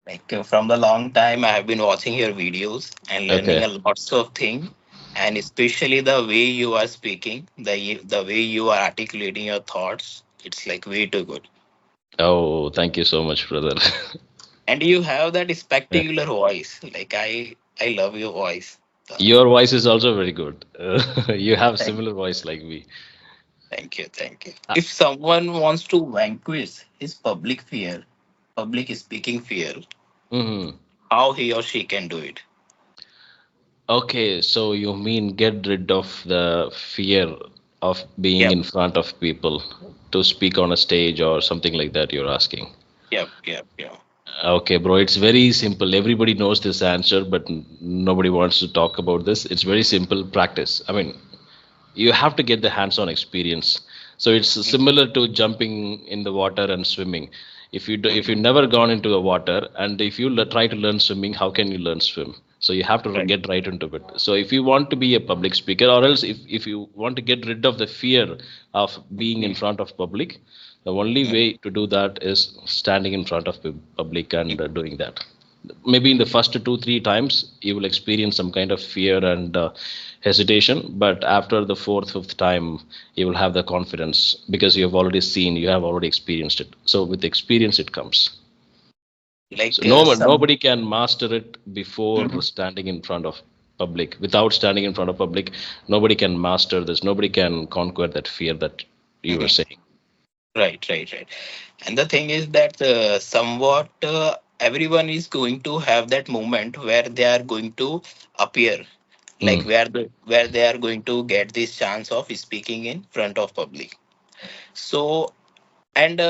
Like from the long time, I have been watching your videos and learning Okay. a lots of things, and especially the way you are speaking, the way you are articulating your thoughts. It's like way too good, Oh, thank you so much, brother. and you have that spectacular voice. Like I love your voice. Your voice is also very good. You have Thank, similar voice like me. thank you, thank you. Uh, If someone wants to vanquish his public fear, public speaking fear, mhm. how he or she can do it? Okay, so you mean get rid of the fear of being Yep, in front of people to speak on a stage or something like that, you're asking. yep. Okay, bro, it's very simple. Everybody knows this answer, but nobody wants to talk about this. It's very simple practice. I mean, you have to get the hands-on experience. So it's similar to jumping in the water and swimming. If you Mm-hmm. never gone into the water and if you try to learn swimming, how can you learn swim? So you have to Right. get right into it. So if you want to be a public speaker, or else if you want to get rid of the fear of being in front of public, the only way to do that is standing in front of public and doing that. Maybe in the first 2 3 times you will experience some kind of fear and hesitation, but after the fourth fifth time you will have the confidence because you have already seen, you have already experienced it. So with experience it comes. So Like no one, some. nobody can master it before Mhm. standing in front of public. Without standing in front of public, nobody can master this, nobody can conquer that fear that you were Mhm. saying. Right. And the thing is that somewhat everyone is going to have that moment where they are going to appear, like Hmm. where they are going to get this chance of speaking in front of public. So and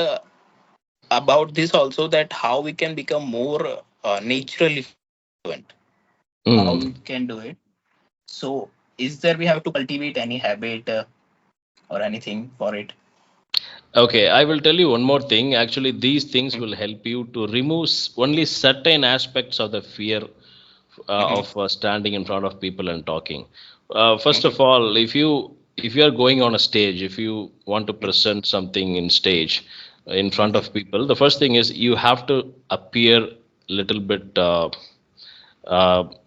about this also, that how we can become more naturally fluent, how we can Hmm. do it. So is there we have to cultivate any habit or anything for it? Okay, I will tell you one more thing. Actually, these things will help you to remove only certain aspects of the fear Mm-hmm. of standing in front of people and talking. First Mm-hmm. of all, if you are going on a stage, if you want to present something in stage in front Mm-hmm. of people, the first thing is you have to appear little bit.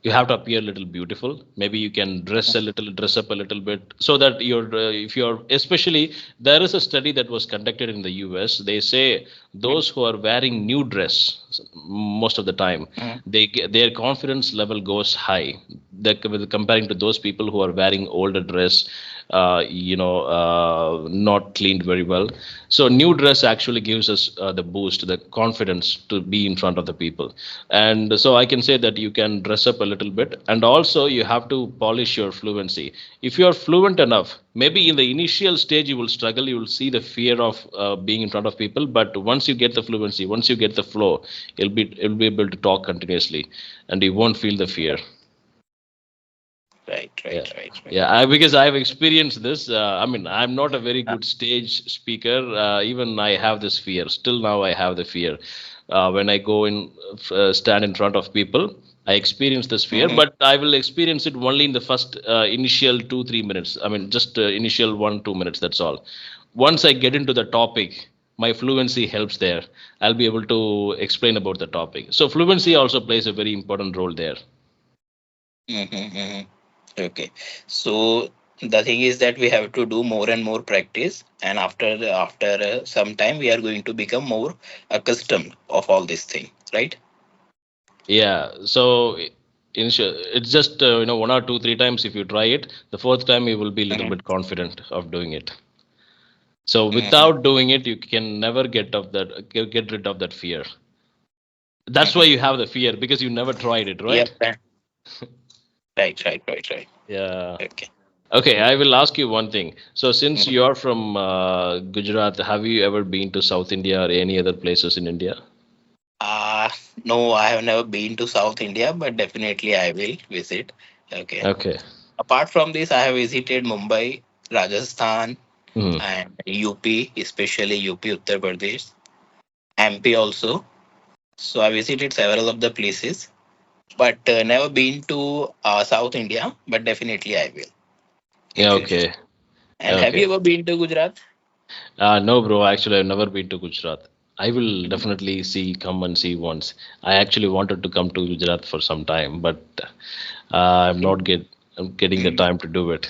You have to appear a little beautiful. Maybe you can dress up a little bit, so that if you're, especially, there is a study that was conducted in the US. They say those who are wearing new dress most of the time, their confidence level goes high, comparing to those people who are wearing older dress, not cleaned very well. So new dress actually gives us the boost, the confidence to be in front of the people. And so I can say that you can dress up a little bit, and also you have to polish your fluency. If you are fluent enough, maybe in the initial stage you will struggle, you will see the fear of being in front of people, but once you get the fluency, once you get the flow, you'll be able to talk continuously and you won't feel the fear. Right, Yeah, right, right, right. yeah. Because I've experienced this. I mean, I'm not a very good stage speaker. Even I have this fear. Still now, I have the fear. When I go in, stand in front of people, I experience this fear. Mhm. But I will experience it only in the first initial 2 3 minutes. I mean, just initial 1 2 minutes. That's all. Once I get into the topic, my fluency helps there. I'll be able to explain about the topic. So fluency also plays a very important role there. Mhm. Okay. So the thing is that we have to do more and more practice, and after some time, we are going to become more accustomed of all these things, right? Yeah, so it's just 1 or 2 3 times. If you try it, the fourth time you will be a little Mhm. bit confident of doing it. So Mhm. without doing it, you can never get rid of that fear. That's why Mhm. you have the fear because you never tried it, Yep. right? Right. Yeah. Okay. Okay, I will ask you one thing. So since Mhm. you are from Gujarat, have you ever been to South India or any other places in India? Uh no, I have never been to South India, but definitely I will visit. Okay. Okay. Apart from this, I have visited Mumbai, Rajasthan, Hmm. and UP, especially UP, Uttar Pradesh, MP also. So I visited several of the places, but never been to South India. But definitely I will in Yeah. future. Okay. And have Okay. you ever been to Gujarat? No, bro. Actually, I've never been to Gujarat. I will definitely come and see once. I actually wanted to come to Gujarat for some time, but I'm not In, I'm getting the time to do it.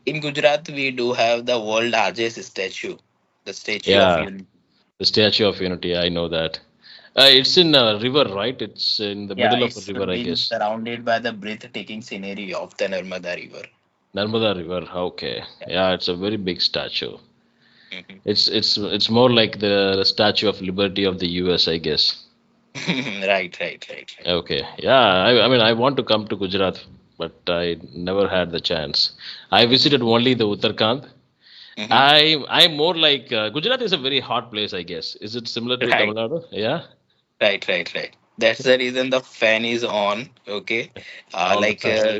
in Gujarat, we do have the world largest statue, the Statue of Yeah, Unity. the Statue of Unity. I know that. It's in a river, right? It's in the Yeah, middle of a it's river, I been guess. surrounded by the breathtaking scenery of the Narmada River. Narmada River. Okay. Yeah. Yeah, it's a very big statue. Mhm. It's more like the Statue of Liberty of the U.S., I guess. Right, right, right, right. Okay. Yeah, I mean, I want to come to Gujarat, but I never had the chance. I visited only the Uttarakhand. Hmm. I'm more like Gujarat is a very hot place, I guess. Is it similar to Tamil Right, Nadu? Yeah, right, right, right. That's the reason the fan is on. Okay, all the like time.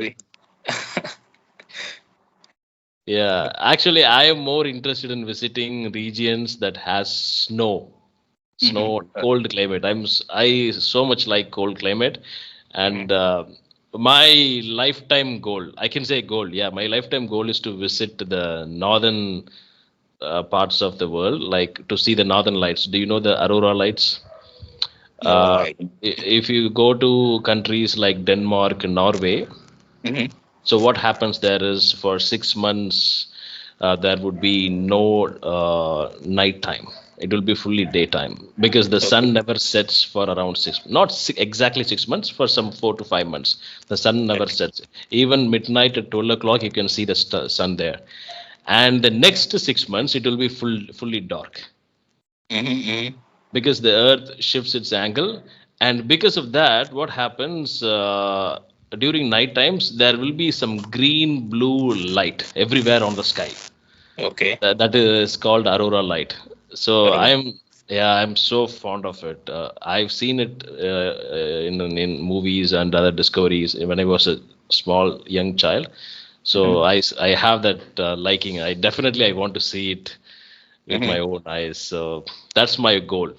Yeah, actually, I am more interested in visiting regions that has Mhm. snow, cold climate. I so much like cold climate, Mhm. and my lifetime goal, I can say goal. Yeah, my lifetime goal is to visit the northern parts of the world, like to see the northern lights. Do you know the aurora lights? No, Uh, I. if you go to countries like Denmark, Norway, Mhm. so what happens there is for 6 months there would be no night time. It will be fully daytime because the sun Okay. never sets for around not exactly 6 months, for some 4 to 5 months. The sun never Okay. sets. Even midnight at 12 o'clock, you can see the sun there. And the next 6 months, it will be fully dark Mm-hmm. because the earth shifts its angle, and because of that what happens during night times, there will be some green blue light everywhere on the sky. Okay. That is called aurora light. So Aurora. I'm so fond of it. I've seen it in movies and other discoveries when I was a small young child. So Mm-hmm. I have that liking. I want to see it with my Mm-hmm. own eyes. So that's my goal.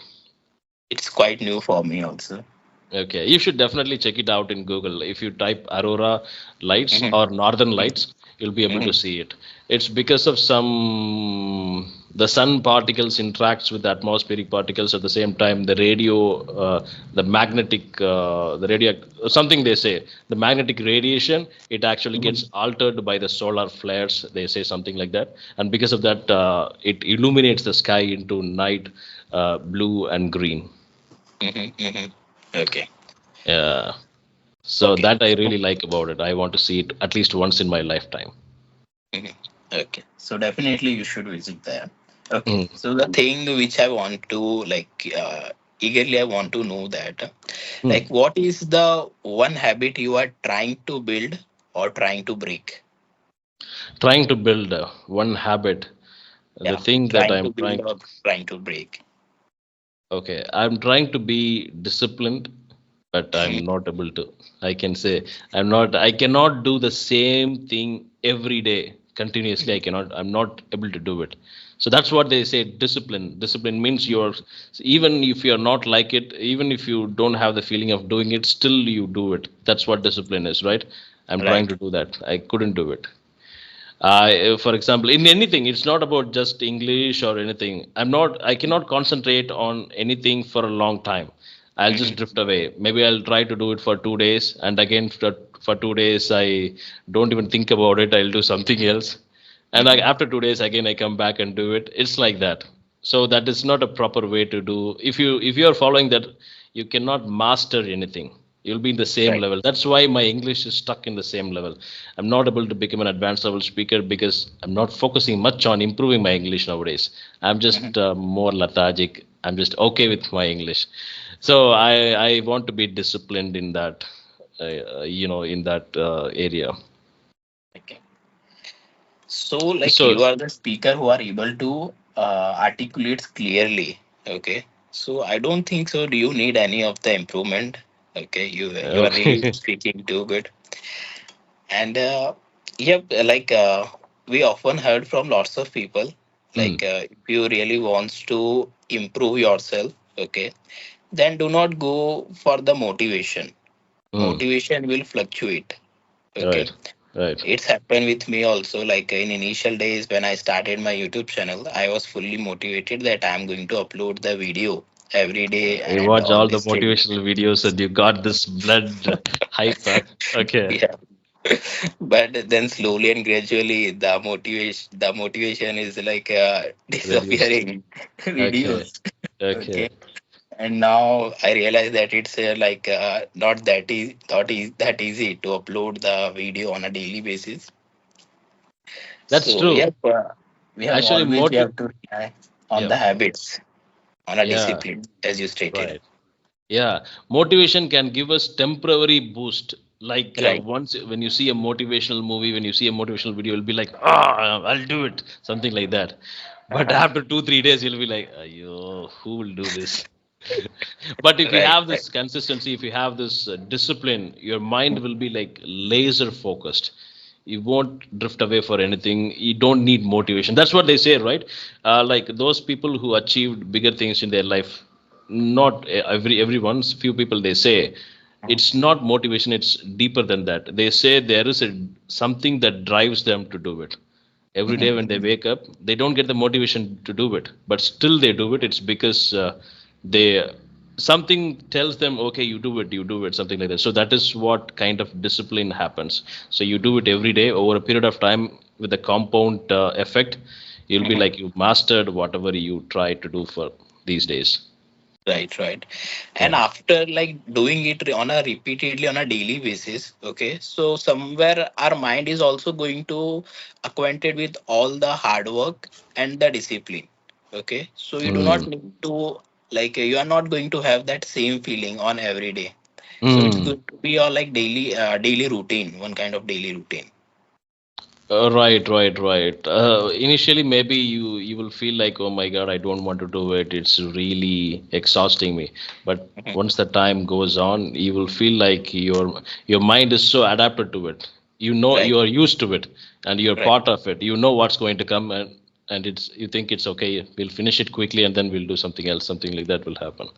It's quite new for me also. Okay, you should definitely check it out in Google. If you type aurora lights Mm-hmm. or northern lights, you'll be able to Mm-hmm. see it. It's because of some the sun particles interacts with the atmospheric particles at the same time. The radio, the magnetic, the radio, something they say, the magnetic radiation, it actually Mm-hmm. gets altered by the solar flares. They say something like that, and because of that, it illuminates the sky into night blue and green. Mm-hmm. Mm-hmm. Okay. Yeah. So Okay. that I really like about it. I want to see it at least once in my lifetime. Mhm. Okay, so definitely you should visit there. Okay, Mm. so the thing which I want to eagerly I want to know that Mm. what is the one habit you are trying to build or trying to break? Trying to build one habit. The Yeah, thing that trying to I'm build trying to, or trying to break. okay, I'm trying to be disciplined, but Mhm. I'm not able to. I can say I cannot do the same thing every day continuously. I'm not able to do it. So that's what they say, discipline. Discipline means even if you're not like it, even if you don't have the feeling of doing it, still you do it. That's what discipline is, right? I'm trying Right. to do that. I couldn't do it. For example, in anything, it's not about just English or anything. I cannot concentrate on anything for a long time. I'll just Hmm. drift away. Maybe I'll try to do it for 2 days, and again for 2 days, I don't even think about it. I'll do something else, and like Hmm. after 2 days, again I come back and do it. It's like that. So that is not a proper way to do. If you are following that, you cannot master anything. You'll be in the same Right. level. That's why my English is stuck in the same level. I'm not able to become an advanced level speaker because I'm not focusing much on improving my English nowadays. I'm Hmm. just more lethargic. I'm just okay with my English. So I want to be disciplined in that, in that area. Okay. So So you are the speaker who are able to articulate clearly. Okay. So I don't think so. Do you need any of the improvement? Okay, you are really okay. speaking too good. And yep, we often heard from lots of people, Hmm. if you really wants to improve yourself, okay, then do not go for the motivation. Hmm. Motivation will fluctuate. Okay. Right. Right. It's happened with me also. Like in initial days when I started my YouTube channel, I was fully motivated that I'm going to upload the video every day You and watch all all the this thing. motivational videos and you got this blood hype. Huh? Okay. Yeah. But then slowly and gradually the motivation is like Reduced. disappearing, Okay. reduced. Okay. Okay. And now I realize that it's like not that easy to upload the video on a daily basis. That's So true. Actually, we have to rely on yeah. the habits, on a Yeah. discipline, as you stated. Right. Yeah, motivation can give us temporary boost. Like Right. once when you see a motivational movie, when you see a motivational video, you'll be like, "Ah, I'll do it," something like that. But Uh-huh. after 2 3 days, you'll be like, "Ayo, who will do this?" But if you Right. have Right. this consistency, if you have this discipline, your mind will be like laser focused. You won't drift away for anything. You don't need motivation. That's what they say, right? Like those people who achieved bigger things in their life, not everyone's, few people, they say it's not motivation, it's deeper than that. They say there is a something that drives them to do it. Every day when Mhm. they wake up, they don't get the motivation to do it, but still they do it. It's because they something tells them, okay, you do it, something like that. So that is what kind of discipline happens. So you do it every day over a period of time with the compound effect. You'll be like you mastered whatever you try to do for these days. Right, right. And Yeah. after like doing it on a repeatedly on a daily basis, okay, so somewhere our mind is also going to acquainted with all the hard work and the discipline. Okay, so you do not Mm. need to like you are not going to have that same feeling on every day. So it's Mm. going to be your like daily routine, one kind of daily routine. Right, right, right. Initially, maybe you will feel like, oh my God, I don't want to do it. It's really exhausting me. But Mhm. once the time goes on, you will feel like your mind is so adapted to it. You know, Right, you are used to it, and you're right, part of it. You know what's going to come, and it's you think it's okay. We'll finish it quickly, and then we'll do something else. Something like that will happen.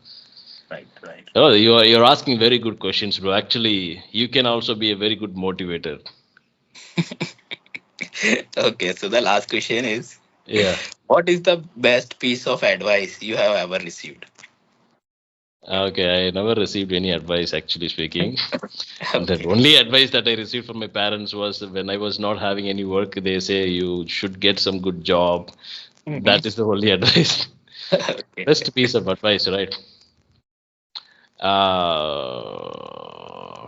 right, right. Oh, you're asking very good questions, bro. Actually, you can also be a very good motivator. Okay, so the last question is, Yeah. what is the best piece of advice you have ever received? Okay, I never received any advice, actually speaking. The Okay. only advice that I received from my parents was when I was not having any work, they say you should get some good job. Mhm. That is the only advice. Okay. Best piece of advice, right? Uh,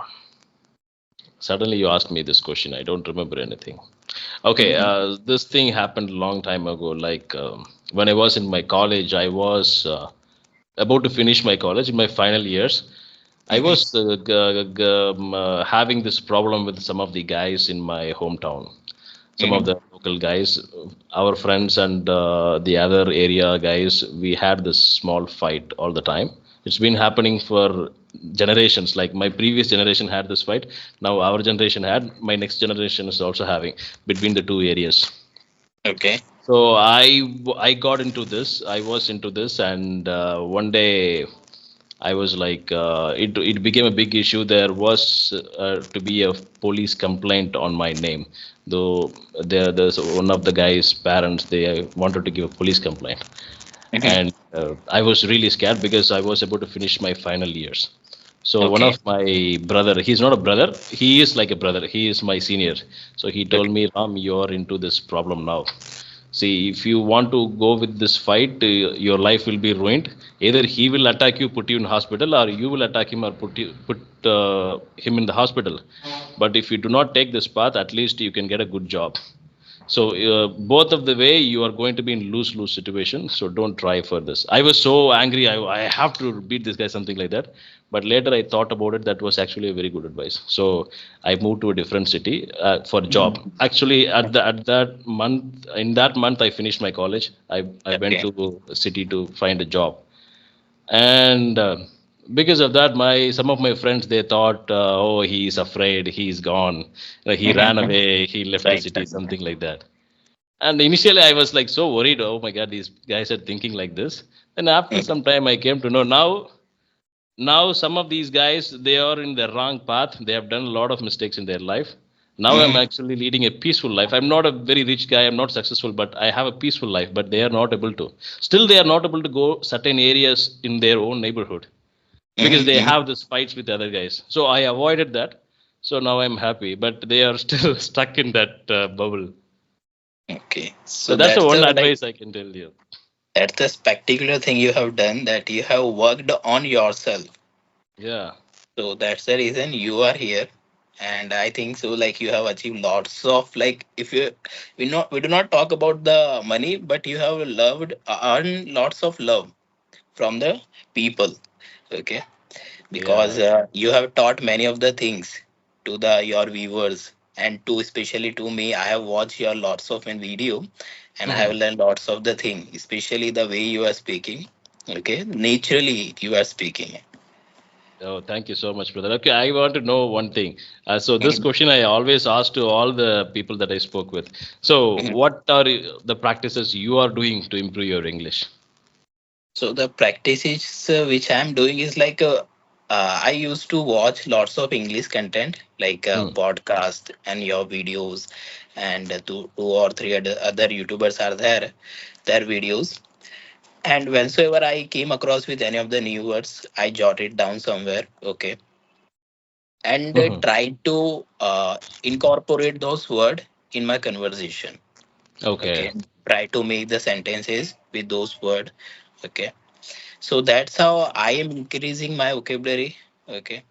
Suddenly you asked me this question. I don't remember anything. Okay, Mhm. this thing happened a long time ago. Like when I was in my college, I was about to finish my college in my final years. I Mhm. was having this problem with some of the guys in my hometown, some of Mhm. the local guys, our friends, and the other area guys. We had this small fight all the time. It's been happening for generations. Like my previous generation had this fight. Now our generation had. My next generation is also having between the two areas. Okay. So I got into this. I was into this, and one day I was like, it became a big issue. There was to be a police complaint on my name, though there's one of the guy's parents. They wanted to give a police complaint, Mhm. and I was really scared because I was about to finish my final years. So one Okay. of my brother, he's not a brother, he is like a brother. He is my senior. So he told Okay. me, Ram, you're into this problem now. See, if you want to go with this fight, your life will be ruined. Either he will attack you, put you in hospital, or you will attack him or put him in the hospital. But if you do not take this path, at least you can get a good job. So both of the way you are going to be in lose-lose situation. So don't try for this. I was so angry. I have to beat this guy, something like that. But later I thought about it. That was actually a very good advice. So I moved to a different city for a job. Mhm. Actually, at that month, in that month, I finished my college. I went Okay. to a city to find a job, and because of that, my some of my friends, they thought, oh, he's afraid, he's gone. He ran Mhm. away, he left the Right. city, something like that. And initially, I was like so worried. Oh my God, these guys are thinking like this. And after Mhm. some time, I came to know now some of these guys, they are in the wrong path. They have done a lot of mistakes in their life. Now I'm Mhm. actually leading a peaceful life. I'm not a very rich guy. I'm not successful, but I have a peaceful life. But they are not able to. Still, they are not able to go certain areas in their own neighborhood because Mhm. they Mhm. have this fights with the other guys. So I avoided that. So now I'm happy. But they are still stuck in that bubble. Okay, So so that's the that's one the like advice I can tell you. that's the spectacular thing you have done, that you have worked on yourself. Yeah. So that's the reason you are here. And I think so, like you have achieved lots of, like, if you, we do not talk about the money, but you have loved, earned lots of love from the people. Okay, because Yeah. you have taught many of the things to the your viewers, and to especially to me. I have watched your lots of in video, and I have Mhm. learned lots of the thing, especially the way you are speaking. Okay, naturally you are speaking. Oh, thank you so much, brother. Okay, I want to know one thing. So this question I always ask to all the people that I spoke with. So, what are the practices you are doing to improve your English? So the practices which I'm doing is like I used to watch lots of English content, like Hmm. podcast and your videos, and two or three other YouTubers are there, their videos. And whenever I came across with any of the new words, I jot it down somewhere, okay, and Mhm. try to incorporate those words in my conversation. Okay. Okay, try to make the sentences with those words. Okay, so that's how I am increasing my vocabulary. Okay,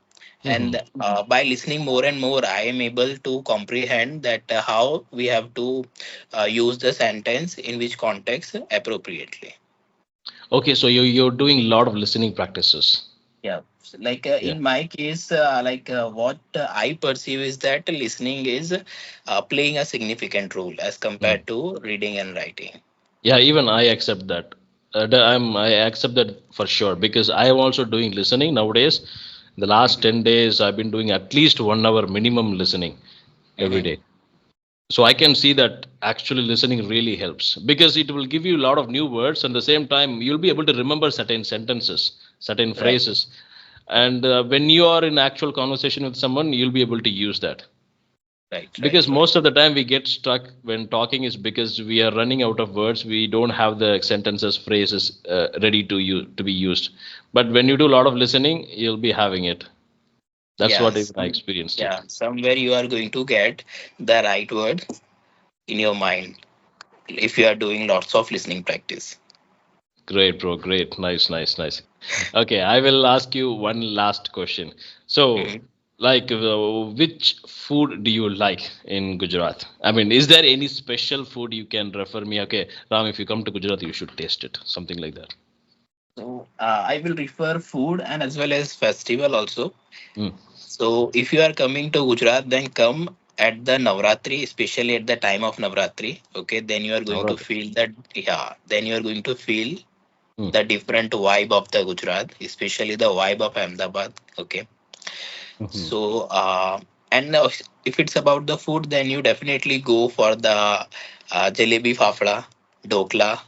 Mhm. and by listening more and more, I am able to comprehend that how we have to use the sentence in which context appropriately. Okay, so you're doing a lot of listening practices. Yeah, like Yeah. in my case, what I perceive is that listening is playing a significant role as Hmm. compared to reading and writing. Yeah, even I accept that. I accept that for sure because I am also doing listening nowadays. The last Mhm. 10 days, I've been doing at least 1 hour minimum listening every Mhm. day. So I can see that actually listening really helps because it will give you a lot of new words and the same time you'll be able to remember certain sentences, certain Right, phrases, and when you are in actual conversation with someone you'll be able to use that right, because right, right. most of the time we get stuck when talking is because we are running out of words, we don't have the sentences, phrases ready to you to be used, but when you do a lot of listening you'll be having it. That's what Yes. even I experienced it. Yeah. Somewhere you are going to get the right word in your mind if you are doing lots of listening practice. Great, bro. Great. Nice, nice, nice. Okay, I will ask you one last question. So, Mhm. like, which food do you like in Gujarat? I mean, is there any special food you can refer me? Okay, Ram, if you come to Gujarat, you should taste it. Something like that. So I will refer food and as well as festival also. Mm. So if you are coming to Gujarat, then come at the Navratri, especially at the time of Navratri. Okay, then you are going to Navratri. feel that, yeah. Then you are going to feel Mm. the different vibe of the Gujarat, especially the vibe of Ahmedabad. Okay, Mm-hmm. so and if it's about the food, then you definitely go for the jalebi fafda, dokla.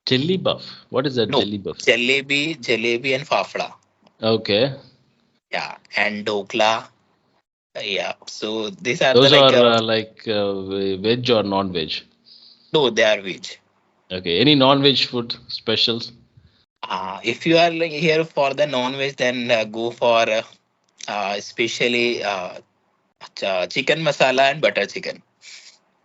Chili buff. What is that No, chili buff? jalebi and fafda. Okay. Yeah, and dokla. Yeah, so these are the Those like are like veg or non-veg. no, they are which. Okay. Any non-veg food specials? If you are like here for the non-veg, then go for especially chicken masala and butter chicken.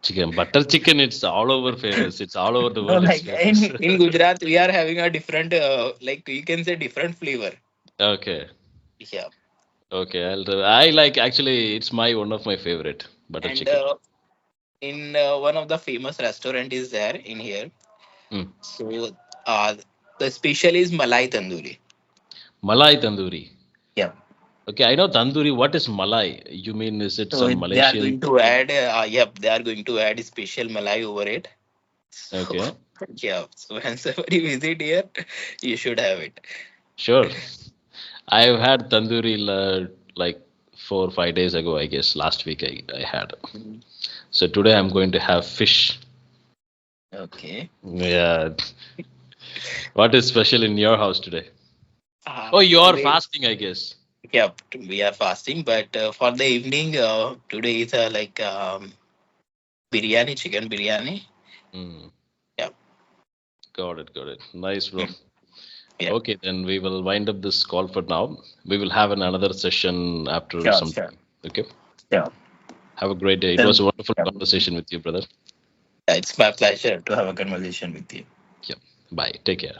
Chicken. Butter chicken, it's all over famous. It's all over the No, world, it's like famous. in Gujarat, we are having a different, like you can say, different flavor. Okay. Yeah, Okay. I like actually, it's my one of my favorite butter and chicken. in one of the famous restaurant is there in here. Mm. So uh, the special is malai tandoori. Malai tandoori. Yeah. Okay, I know tandoori. What is malai? You mean is it So some they are Malaysian going to thing? add, yep, they are going to add special malai over it. So Okay, yeah, so whenever you visit here, you should have it. sure. I've had tandoori like 4 or 5 days ago, I guess. Last week I had. Mhm. So today I'm going to have fish. Okay. Yeah. What is special in your house today? Oh, you're Today, fasting, I guess. Yep, we are fasting, but for the evening, today is biryani, chicken biryani. Mm, Yep, got it. Nice, bro. mm, yep, Okay, then we will wind up this call for now. We will have another session after sure, some sure, time. Okay. sure. Have a great day. It was Well, a wonderful yep. conversation with you, brother. It's my pleasure to have a conversation with you. Yeah. Bye. Take care.